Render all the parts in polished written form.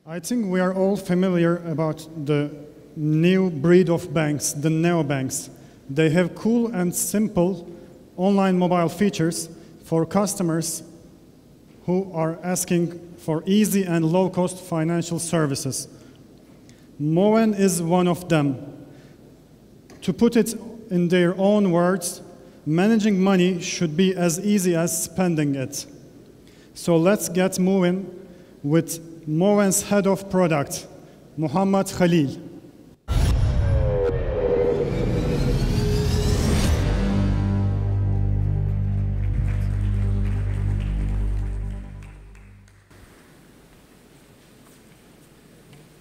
I think we are all familiar about the new breed of banks, the neobanks. They have cool and simple online mobile features for customers who are asking for easy and low-cost financial services. MoveIn is one of them. To put it in their own words, managing money should be as easy as spending it. So let's get moving with MoveIn's head of product, Mohammed Khalil.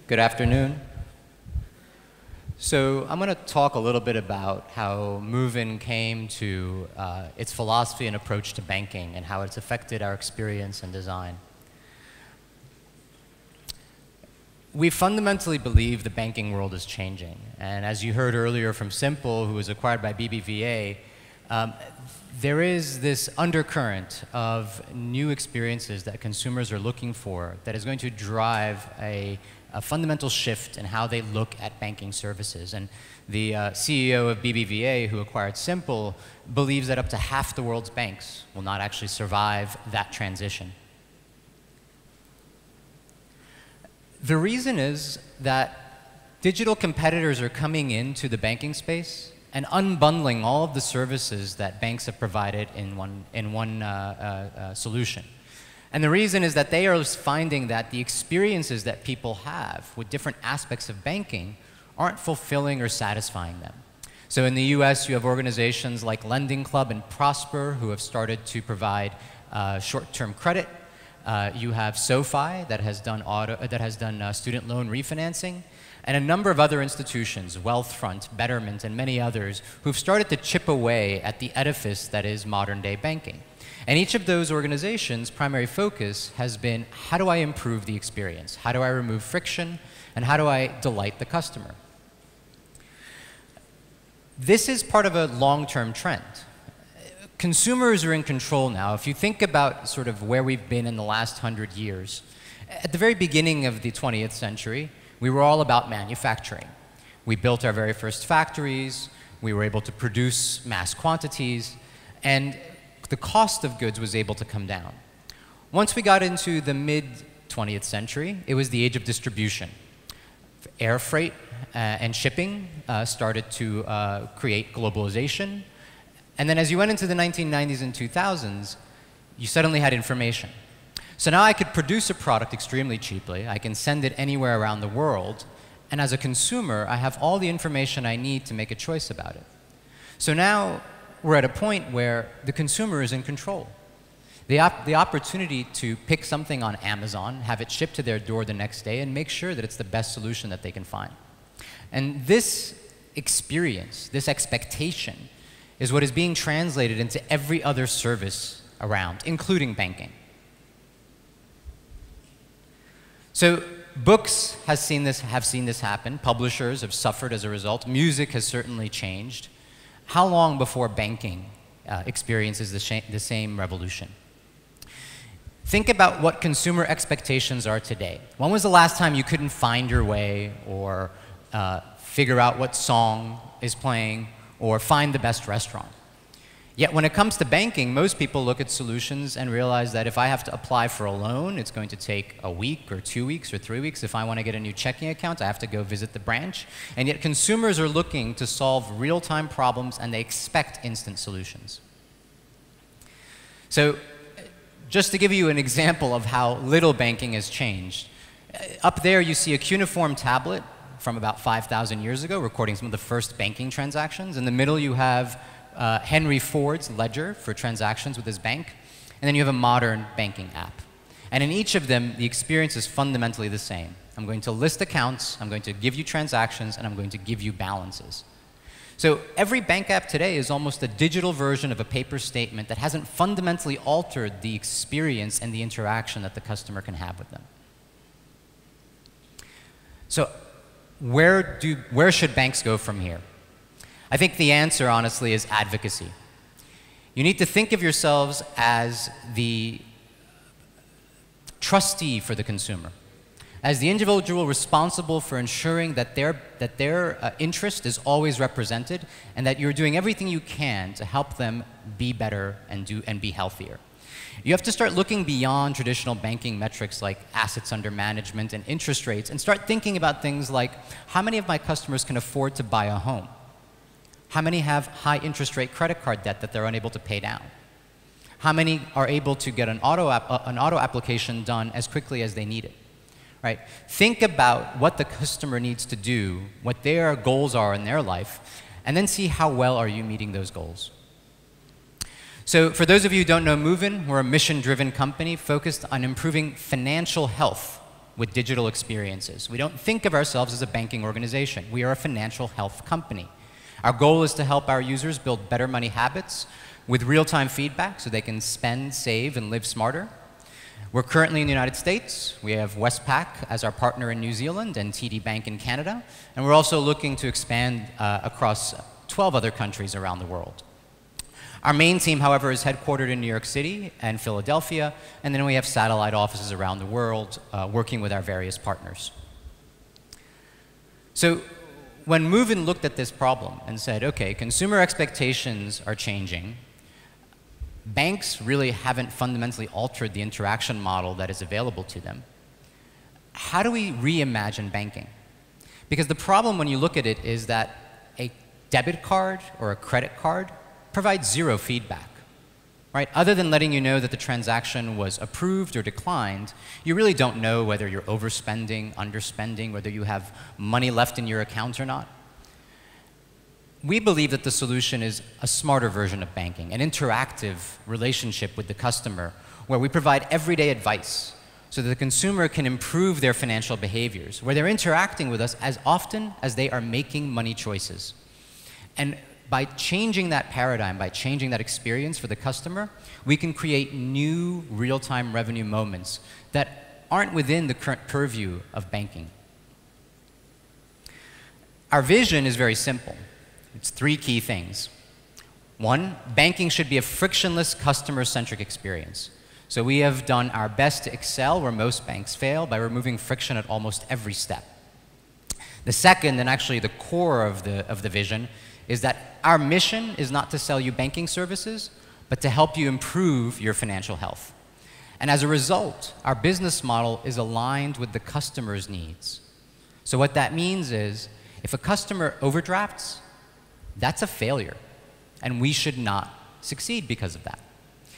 Good afternoon. So I'm going to talk a little bit about how MoveIn came to its philosophy and approach to banking and how it's affected our experience and design. We fundamentally believe the banking world is changing. And as you heard earlier from Simple, who was acquired by BBVA, there is this undercurrent of new experiences that consumers are looking for that is going to drive a fundamental shift in how they look at banking services. And the CEO of BBVA, who acquired Simple, believes that up to half the world's banks will not actually survive that transition. The reason is that digital competitors are coming into the banking space and unbundling all of the services that banks have provided in one solution. And the reason is that they are finding that the experiences that people have with different aspects of banking aren't fulfilling or satisfying them. So in the US, you have organizations like Lending Club and Prosper who have started to provide short-term credit. You have SoFi that has done student loan refinancing, and a number of other institutions, Wealthfront, Betterment, and many others, who've started to chip away at the edifice that is modern-day banking. And each of those organizations' primary focus has been, how do I improve the experience? How do I remove friction? And how do I delight the customer? This is part of a long-term trend. Consumers are in control now. If you think about sort of where we've been in the last 100 years, at the very beginning of the 20th century, we were all about manufacturing. We built our very first factories. We were able to produce mass quantities. And the cost of goods was able to come down. Once we got into the mid-20th century, it was the age of distribution. Air freight and shipping started to create globalization. And then as you went into the 1990s and 2000s, you suddenly had information. So now I could produce a product extremely cheaply. I can send it anywhere around the world. And as a consumer, I have all the information I need to make a choice about it. So now we're at a point where the consumer is in control. The opportunity to pick something on Amazon, have it shipped to their door the next day, and make sure that it's the best solution that they can find. And this experience, this expectation, is what is being translated into every other service around, including banking. So books have seen this happen. Publishers have suffered as a result. Music has certainly changed. How long before banking experiences the same revolution? Think about what consumer expectations are today. When was the last time you couldn't find your way or figure out what song is playing or find the best restaurant? Yet when it comes to banking, most people look at solutions and realize that if I have to apply for a loan, it's going to take a week or 2 weeks or 3 weeks. If I want to get a new checking account, I have to go visit the branch. And yet consumers are looking to solve real-time problems, and they expect instant solutions. So just to give you an example of how little banking has changed, up there you see a cuneiform tablet from about 5,000 years ago, recording some of the first banking transactions. In the middle you have Henry Ford's ledger for transactions with his bank, and then you have a modern banking app. And in each of them, the experience is fundamentally the same. I'm going to list accounts, I'm going to give you transactions, and I'm going to give you balances. So every bank app today is almost a digital version of a paper statement that hasn't fundamentally altered the experience and the interaction that the customer can have with them. So where should banks go from here? I think the answer, honestly, is advocacy. You need to think of yourselves as the trustee for the consumer. as the individual responsible for ensuring that their interest is always represented and that you're doing everything you can to help them be better and be healthier. You have to start looking beyond traditional banking metrics like assets under management and interest rates and start thinking about things like, how many of my customers can afford to buy a home? How many have high interest rate credit card debt that they're unable to pay down? How many are able to get an auto application done as quickly as they need it? Right? Think about what the customer needs to do, what their goals are in their life, and then see how well are you meeting those goals. So for those of you who don't know MoveIn, we're a mission-driven company focused on improving financial health with digital experiences. We don't think of ourselves as a banking organization. We are a financial health company. Our goal is to help our users build better money habits with real-time feedback so they can spend, save, and live smarter. We're currently in the United States. We have Westpac as our partner in New Zealand and TD Bank in Canada. And we're also looking to expand across 12 other countries around the world. Our main team, however, is headquartered in New York City and Philadelphia. And then we have satellite offices around the world working with our various partners. So when MoveIn looked at this problem and said, OK, consumer expectations are changing. Banks really haven't fundamentally altered the interaction model that is available to them. How do we reimagine banking? Because the problem when you look at it is that a debit card or a credit card provides zero feedback, right? Other than letting you know that the transaction was approved or declined, you really don't know whether you're overspending, underspending, whether you have money left in your account or not. We believe that the solution is a smarter version of banking, an interactive relationship with the customer where we provide everyday advice so that the consumer can improve their financial behaviors, where they're interacting with us as often as they are making money choices. And by changing that paradigm, by changing that experience for the customer, we can create new real-time revenue moments that aren't within the current purview of banking. Our vision is very simple. It's three key things. One, banking should be a frictionless, customer-centric experience. So we have done our best to excel where most banks fail by removing friction at almost every step. The second, and actually the core of the vision, is that our mission is not to sell you banking services, but to help you improve your financial health. And as a result, our business model is aligned with the customer's needs. So what that means is, if a customer overdrafts, that's a failure, and we should not succeed because of that.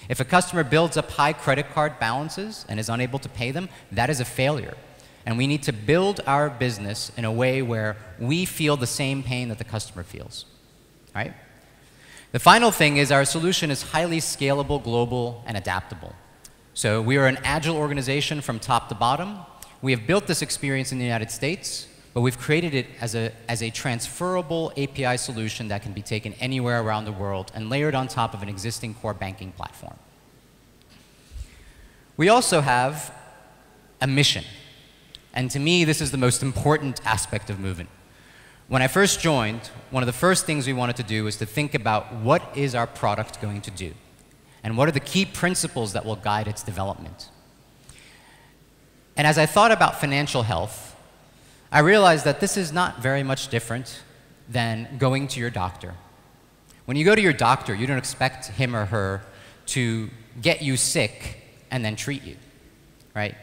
If a customer builds up high credit card balances and is unable to pay them, that is a failure. And we need to build our business in a way where we feel the same pain that the customer feels, right? The final thing is our solution is highly scalable, global, and adaptable. So we are an agile organization from top to bottom. We have built this experience in the United States, but we've created it as a transferable API solution that can be taken anywhere around the world and layered on top of an existing core banking platform. We also have a mission. And to me, this is the most important aspect of MoveIn. When I first joined, one of the first things we wanted to do was to think about what is our product going to do, and what are the key principles that will guide its development. And as I thought about financial health, I realized that this is not very much different than going to your doctor. When you go to your doctor, you don't expect him or her to get you sick and then treat you, right?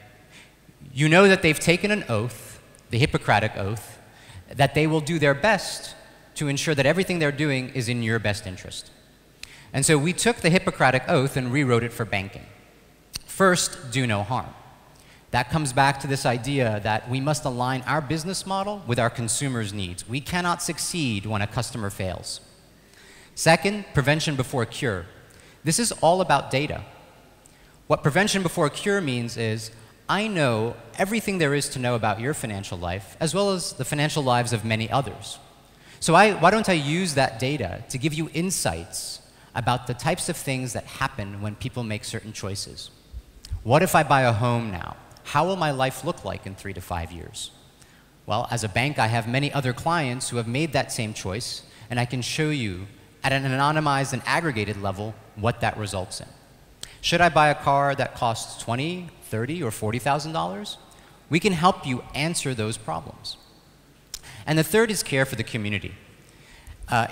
You know that they've taken an oath, the Hippocratic Oath, that they will do their best to ensure that everything they're doing is in your best interest. And so we took the Hippocratic Oath and rewrote it for banking. First, do no harm. That comes back to this idea that we must align our business model with our consumers' needs. We cannot succeed when a customer fails. Second, prevention before cure. This is all about data. What prevention before cure means is, I know everything there is to know about your financial life, as well as the financial lives of many others. So why don't I use that data to give you insights about the types of things that happen when people make certain choices? What if I buy a home now? How will my life look like in 3 to 5 years? Well, as a bank, I have many other clients who have made that same choice, and I can show you at an anonymized and aggregated level what that results in. Should I buy a car that costs $20,000, $30,000, or $40,000? We can help you answer those problems. And the third is care for the community.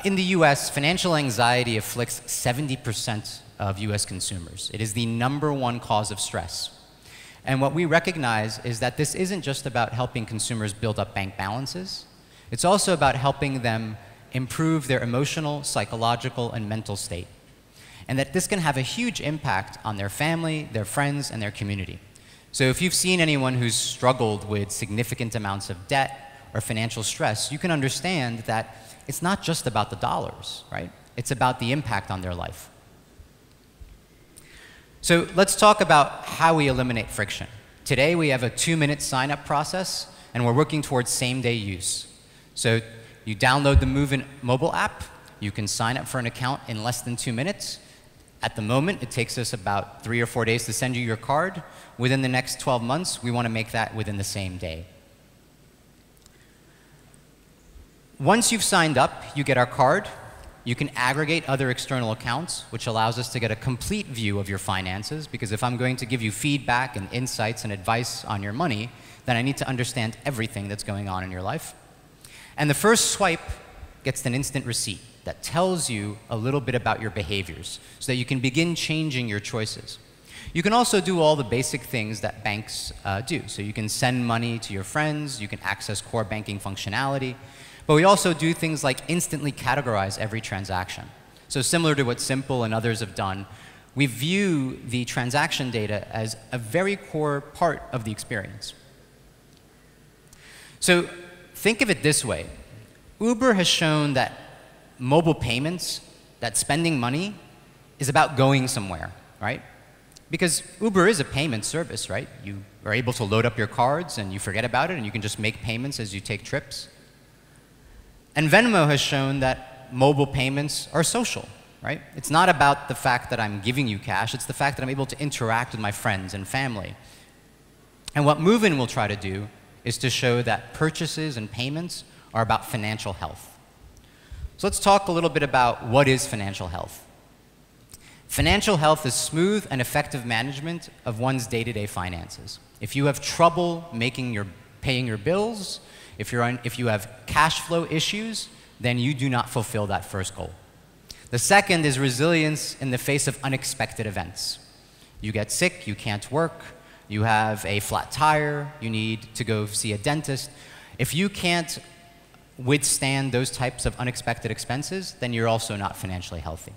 In the US, financial anxiety afflicts 70% of US consumers. It is the #1 cause of stress. And what we recognize is that this isn't just about helping consumers build up bank balances. It's also about helping them improve their emotional, psychological, and mental state. And that this can have a huge impact on their family, their friends, and their community. So if you've seen anyone who's struggled with significant amounts of debt or financial stress, you can understand that it's not just about the dollars, right? It's about the impact on their life. So let's talk about how we eliminate friction. Today we have a 2-minute sign-up process, and we're working towards same-day use. So you download the MoveIn mobile app, you can sign up for an account in less than 2 minutes. At the moment, it takes us about 3 or 4 days to send you your card. Within the next 12 months, we want to make that within the same day. Once you've signed up, you get our card. You can aggregate other external accounts, which allows us to get a complete view of your finances, because if I'm going to give you feedback and insights and advice on your money, then I need to understand everything that's going on in your life. And the first swipe gets an instant receipt that tells you a little bit about your behaviors so that you can begin changing your choices. You can also do all the basic things that banks do. So you can send money to your friends, you can access core banking functionality, but we also do things like instantly categorize every transaction. So similar to what Simple and others have done, we view the transaction data as a very core part of the experience. So think of it this way. Uber has shown that mobile payments, that spending money, is about going somewhere, right? Because Uber is a payment service, right? You are able to load up your cards and you forget about it and you can just make payments as you take trips. And Venmo has shown that mobile payments are social, right? It's not about the fact that I'm giving you cash, it's the fact that I'm able to interact with my friends and family. And what MoveIn will try to do is to show that purchases and payments are about financial health. So let's talk a little bit about what is financial health. Financial health is smooth and effective management of one's day-to-day finances. If you have trouble paying your bills, if you have cash flow issues, then you do not fulfill that first goal. The second is resilience in the face of unexpected events. You get sick, you can't work, you have a flat tire, you need to go see a dentist. If you can't withstand those types of unexpected expenses, then you're also not financially healthy.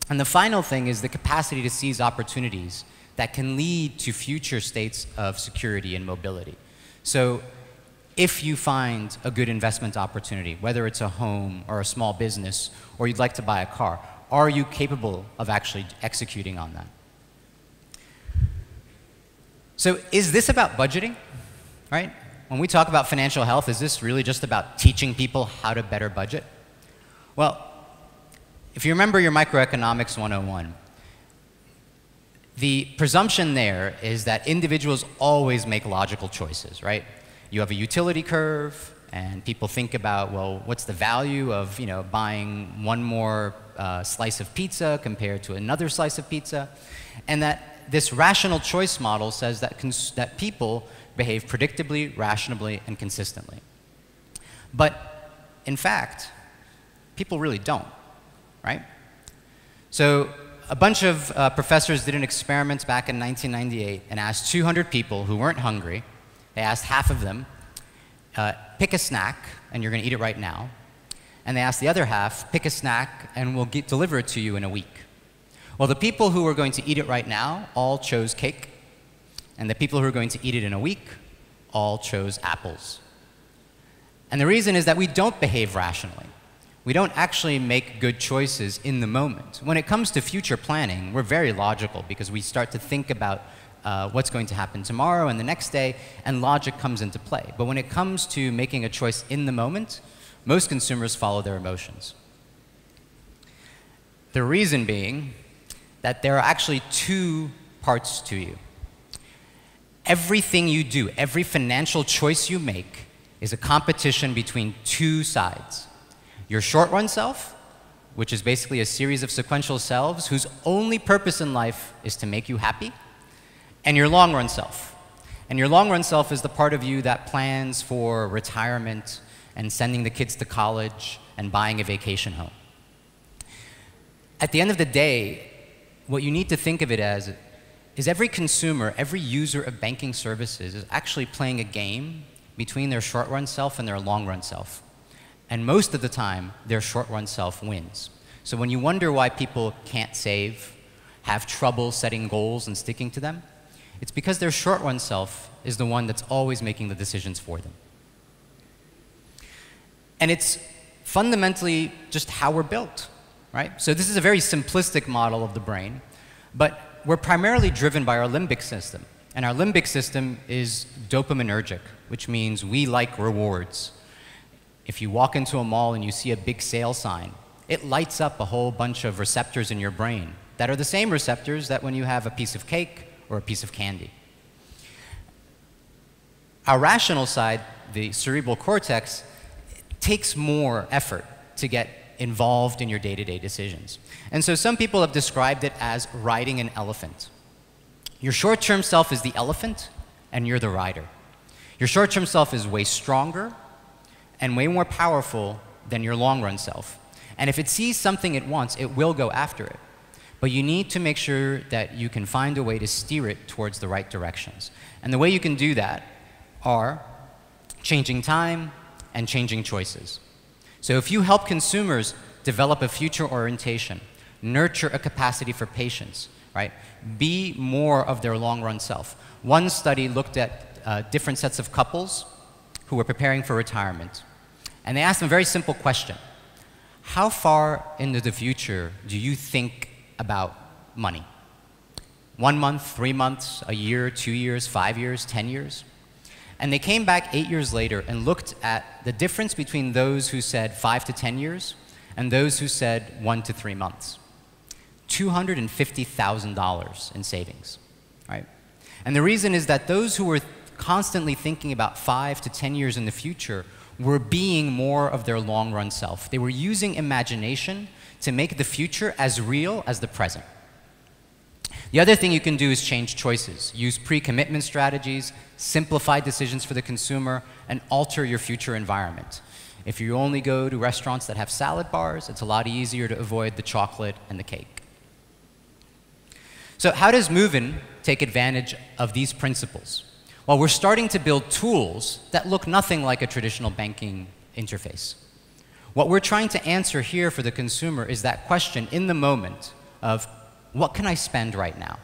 And the final thing is the capacity to seize opportunities that can lead to future states of security and mobility. So if you find a good investment opportunity, whether it's a home or a small business, or you'd like to buy a car, are you capable of actually executing on that? So is this about budgeting, right? When we talk about financial health, is this really just about teaching people how to better budget? Well, if you remember your microeconomics 101, the presumption there is that individuals always make logical choices, right? You have a utility curve, and people think about, well, what's the value of buying one more slice of pizza compared to another slice of pizza? And that this rational choice model says that people behave predictably, rationally, and consistently. But in fact, people really don't, right? So a bunch of professors did an experiment back in 1998 and asked 200 people who weren't hungry. They asked half of them, pick a snack, and you're going to eat it right now. And they asked the other half, pick a snack, and we'll deliver it to you in a week. Well, the people who were going to eat it right now all chose cake. And the people who are going to eat it in a week all chose apples. And the reason is that we don't behave rationally. We don't actually make good choices in the moment. When it comes to future planning, we're very logical because we start to think about what's going to happen tomorrow and the next day, and logic comes into play. But when it comes to making a choice in the moment, most consumers follow their emotions. The reason being that there are actually two parts to you. Everything you do, every financial choice you make, is a competition between two sides. Your short-run self, which is basically a series of sequential selves whose only purpose in life is to make you happy, and your long-run self. And your long-run self is the part of you that plans for retirement and sending the kids to college and buying a vacation home. At the end of the day, what you need to think of it as is every consumer, every user of banking services is actually playing a game between their short-run self and their long-run self. And most of the time, their short-run self wins. So when you wonder why people can't save, have trouble setting goals and sticking to them, it's because their short-run self is the one that's always making the decisions for them. And it's fundamentally just how we're built, right? So this is a very simplistic model of the brain, but we're primarily driven by our limbic system. And our limbic system is dopaminergic, which means we like rewards. If you walk into a mall and you see a big sale sign, it lights up a whole bunch of receptors in your brain that are the same receptors that when you have a piece of cake or a piece of candy. Our rational side, the cerebral cortex, takes more effort to get involved in your day-to-day decisions. And so some people have described it as riding an elephant. Your short-term self is the elephant, and you're the rider. Your short-term self is way stronger and way more powerful than your long-run self. And if it sees something it wants, it will go after it. But you need to make sure that you can find a way to steer it towards the right directions. And the way you can do that are changing time and changing choices. So if you help consumers develop a future orientation, nurture a capacity for patience, right? Be more of their long-run self. One study looked at different sets of couples who were preparing for retirement. And they asked them a very simple question. How far into the future do you think about money? 1 month, 3 months, a year, 2 years, 5 years, 10 years? And they came back 8 years later and looked at the difference between those who said 5 to 10 years and those who said 1 to 3 months. $250,000 in savings, right? And the reason is that those who were constantly thinking about 5 to 10 years in the future were being more of their long-run self. They were using imagination to make the future as real as the present. The other thing you can do is change choices. Use pre-commitment strategies, simplify decisions for the consumer, and alter your future environment. If you only go to restaurants that have salad bars, it's a lot easier to avoid the chocolate and the cake. So how does MoveIn take advantage of these principles? Well, we're starting to build tools that look nothing like a traditional banking interface. What we're trying to answer here for the consumer is that question in the moment of, what can I spend right now?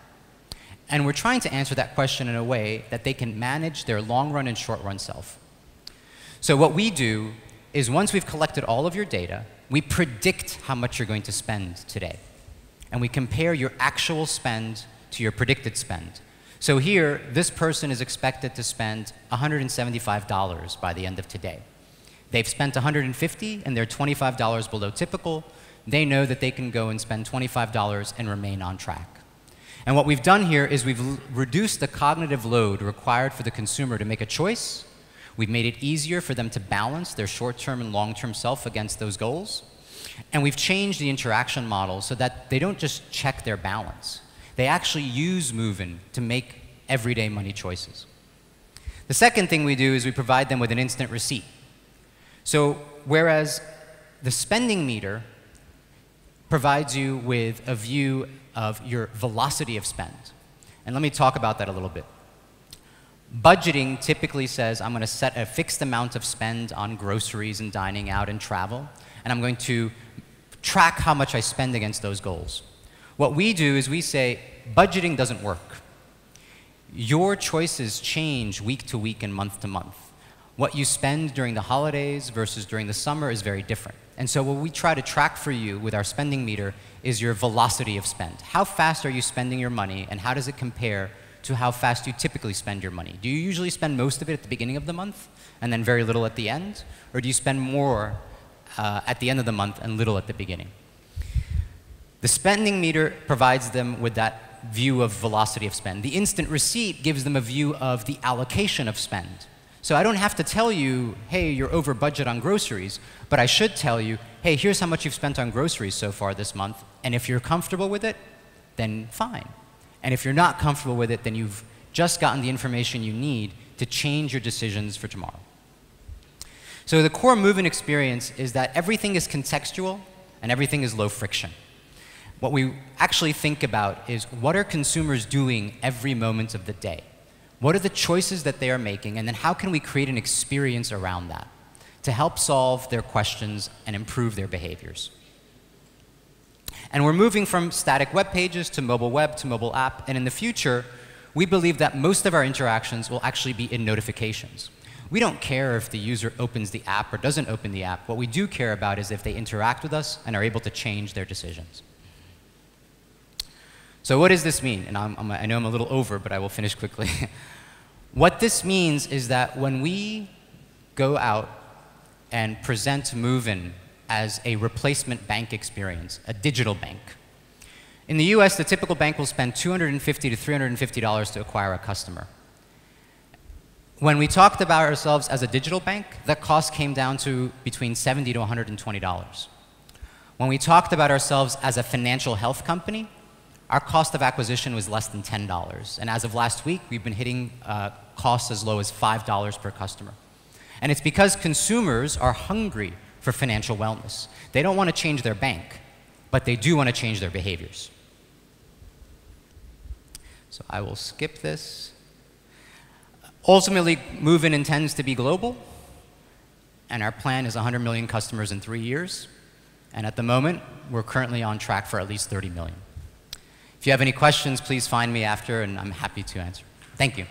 And we're trying to answer that question in a way that they can manage their long-run and short-run self. So what we do is once we've collected all of your data, we predict how much you're going to spend today. And we compare your actual spend to your predicted spend. So here, this person is expected to spend $175 by the end of today. They've spent $150 and they're $25 below typical. They know that they can go and spend $25 and remain on track. And what we've done here is we've reduced the cognitive load required for the consumer to make a choice. We've made it easier for them to balance their short-term and long-term self against those goals. And we've changed the interaction model so that they don't just check their balance. They actually use MoveIn to make everyday money choices. The second thing we do is we provide them with an instant receipt. So whereas the spending meter provides you with a view of your velocity of spend. And let me talk about that a little bit. Budgeting typically says I'm going to set a fixed amount of spend on groceries and dining out and travel, and I'm going to track how much I spend against those goals. What we do is we say, budgeting doesn't work. Your choices change week to week and month to month. What you spend during the holidays versus during the summer is very different. And so what we try to track for you with our spending meter is your velocity of spend. How fast are you spending your money, and how does it compare to how fast you typically spend your money? Do you usually spend most of it at the beginning of the month and then very little at the end? Or do you spend more at the end of the month and little at the beginning? The spending meter provides them with that view of velocity of spend. The instant receipt gives them a view of the allocation of spend. So I don't have to tell you, hey, you're over budget on groceries, but I should tell you, hey, here's how much you've spent on groceries so far this month, and if you're comfortable with it, then fine. And if you're not comfortable with it, then you've just gotten the information you need to change your decisions for tomorrow. So the core MoveIn experience is that everything is contextual and everything is low friction. What we actually think about is what are consumers doing every moment of the day? What are the choices that they are making, and then how can we create an experience around that to help solve their questions and improve their behaviors? And we're moving from static web pages to mobile web to mobile app, and in the future, we believe that most of our interactions will actually be in notifications. We don't care if the user opens the app or doesn't open the app. What we do care about is if they interact with us and are able to change their decisions. So what does this mean? And I know I'm a little over, but I will finish quickly. What this means is that when we go out and present MoveIn as a replacement bank experience, a digital bank, in the US, the typical bank will spend $250 to $350 to acquire a customer. When we talked about ourselves as a digital bank, that cost came down to between $70 to $120. When we talked about ourselves as a financial health company, our cost of acquisition was less than $10. And as of last week, we've been hitting costs as low as $5 per customer. And it's because consumers are hungry for financial wellness. They don't want to change their bank, but they do want to change their behaviors. So I will skip this. Ultimately, MoveIn intends to be global, and our plan is 100 million customers in 3 years. And at the moment, we're currently on track for at least 30 million. If you have any questions, please find me after, and I'm happy to answer. Thank you.